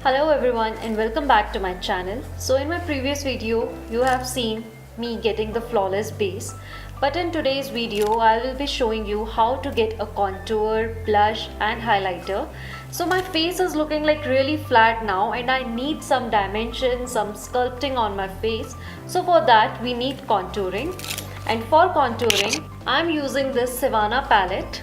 Hello everyone and welcome back to my channel. So in my previous video you have seen me getting the flawless base, but in today's video I will be showing you how to get a contour, blush and highlighter. So my face is looking like really flat now and I need some dimension, some sculpting on my face. So for that we need contouring, and for contouring I'm using this Sivanna palette,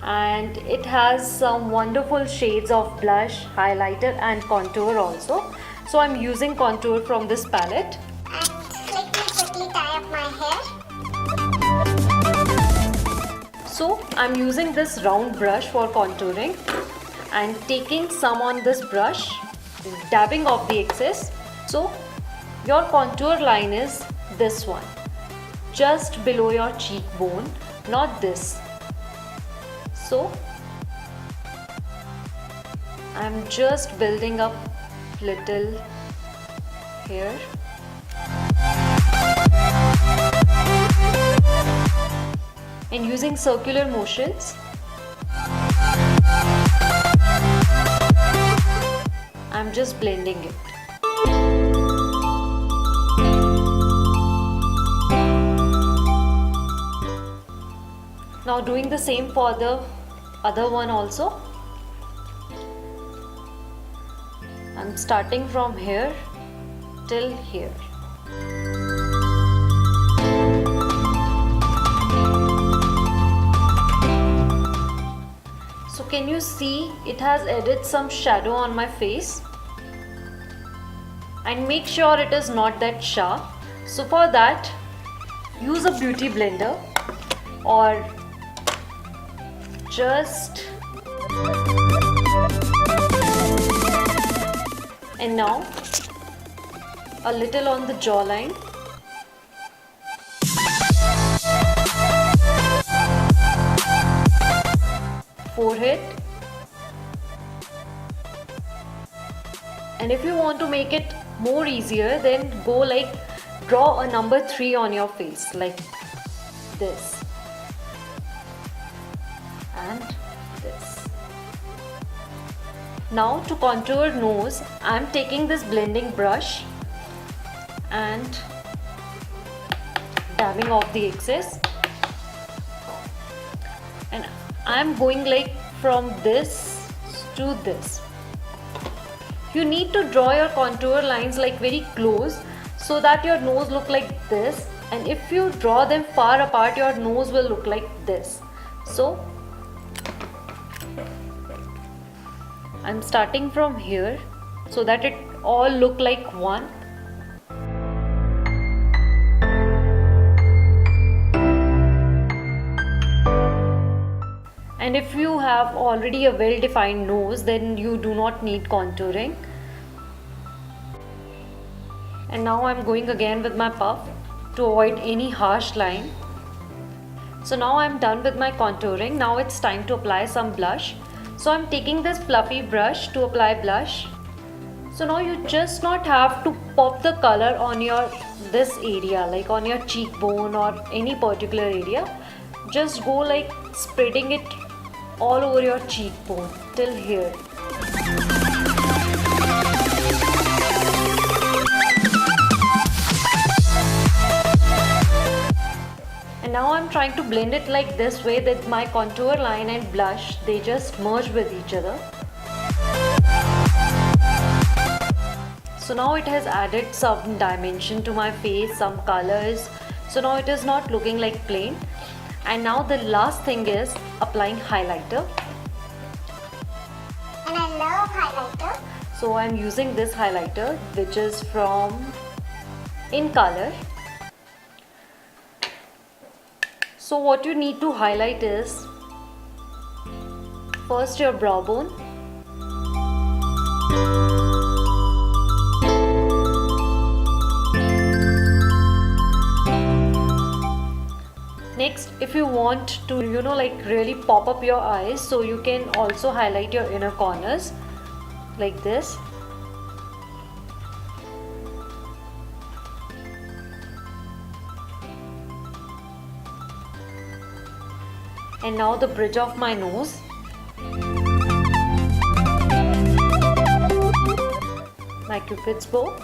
and it has some wonderful shades of blush, highlighter and contour also. So I'm using contour from this palette. And let me quickly tie up my hair. So I'm using this round brush for contouring and taking some on this brush, dabbing off the excess. So your contour line is this one, just below your cheekbone, not this. So I'm just building up little here. And using circular motions, I'm just blending it. Now doing the same for the other one also. I'm starting from here till here. So can you see it has added some shadow on my face? And make sure it is not that sharp. So for that use a beauty blender or just, and now a little on the jawline, forehead, and if you want to make it more easier, then go like draw a number 3 on your face like this and this. Now to contour nose, I am taking this blending brush and dabbing off the excess, and I am going like from this to this. You need to draw your contour lines like very close so that your nose look like this, and if you draw them far apart your nose will look like this. So I'm starting from here so that it all look like one. And if you have already a well-defined nose, then you do not need contouring. And now I'm going again with my puff to avoid any harsh line. So now I'm done with my contouring. Now it's time to apply some blush. So I'm taking this fluffy brush to apply blush. So now you just not have to pop the color on your this area, like on your cheekbone or any particular area. Just go like spreading it all over your cheekbone till here. And now I'm trying to blend it like this way that my contour line and blush, they just merge with each other. So now it has added some dimension to my face, some colors. So now it is not looking like plain. And now the last thing is applying highlighter. And I love highlighter. So I'm using this highlighter which is from In Color. So what you need to highlight is first your brow bone, next if you want to like really pop up your eyes, so you can also highlight your inner corners like this. And now the bridge of my nose. my cupid's bow,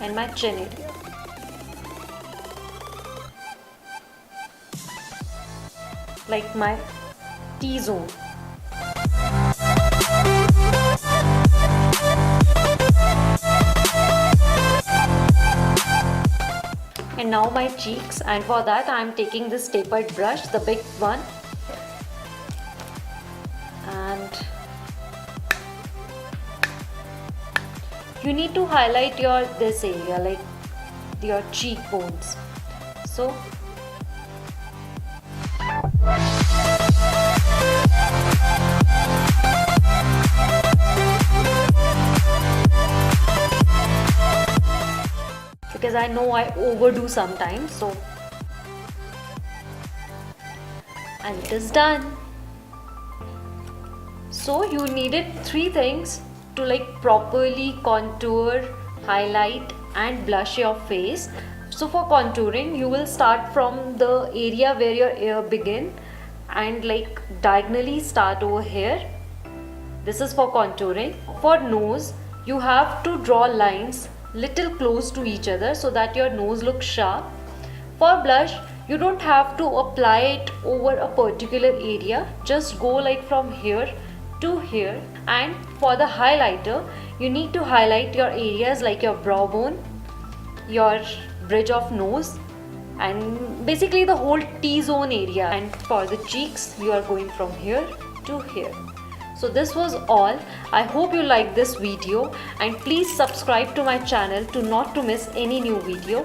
and my chin area. Like my T-zone. And now my cheeks, and for that I am taking this tapered brush, the big one, and you need to highlight this area, like your cheekbones. So because I know I overdo sometimes, so and it is done. So you needed 3 things to properly contour, highlight and blush your face. So for contouring, you will start from the area where your ear begin and diagonally start over here. This is for contouring. For nose, you have to draw lines little close to each other so that your nose looks sharp. For blush, you don't have to apply it over a particular area, just go from here to here. And for the highlighter, you need to highlight your areas like your brow bone, your bridge of nose, and basically the whole T-zone area. And for the cheeks, you are going from here to here. So this was all. I hope you liked this video, and please subscribe to my channel to not to miss any new video.